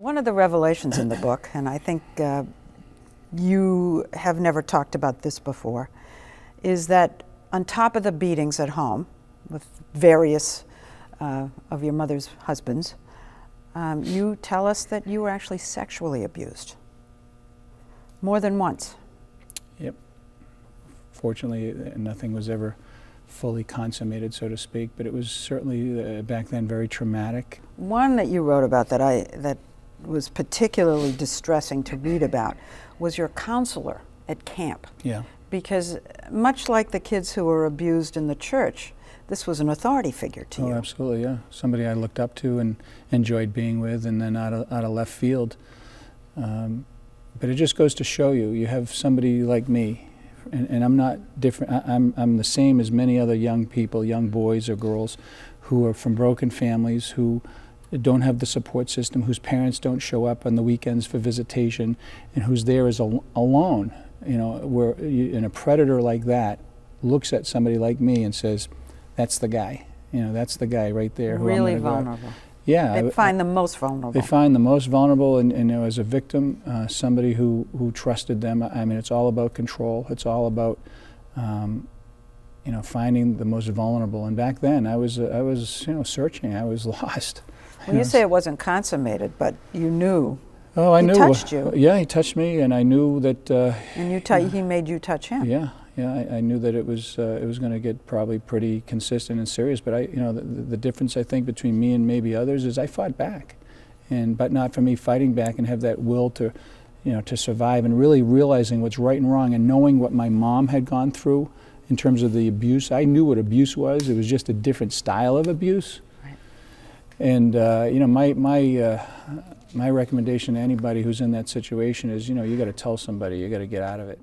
One of the revelations in the book, and I think you have never talked about this before, is that on top of the beatings at home with various of your mother's husbands, you tell us that you were actually sexually abused more than once. Yep. Fortunately, nothing was ever fully consummated, so to speak, but it was certainly back then very traumatic. One that you wrote about that was particularly distressing to read about was your counselor at camp. Yeah. Because much like the kids who were abused in the church, this was an authority figure to you. Oh, absolutely, yeah. Somebody I looked up to and enjoyed being with, and then out of left field. But it just goes to show you, you have somebody like me, and I'm not different. I'm the same as many other young people, young boys or girls, who are from broken families, who don't have the support system, whose parents don't show up on the weekends for visitation, and who's there as alone. You know, and a predator like that looks at somebody like me and says, "That's the guy. You know, that's the guy right there." Who really I'm gonna vulnerable. Yeah, they find the most vulnerable. They find the most vulnerable, and you know, as a victim, somebody who trusted them. I mean, it's all about control. It's all about you know, finding the most vulnerable. And back then, I was you know, searching. I was lost. Well, you say it wasn't consummated, but you knew. Oh, I knew. He touched you. Yeah, he touched me, and I knew that. And he made you touch him. Yeah, yeah. I knew that it was going to get probably pretty consistent and serious. But you know, the difference I think between me and maybe others is I fought back, but not for me fighting back and have that will to, you know, to survive and really realizing what's right and wrong and knowing what my mom had gone through in terms of the abuse. I knew what abuse was. It was just a different style of abuse. And you know, my recommendation to anybody who's in that situation is, you know, you got to tell somebody, you got to get out of it.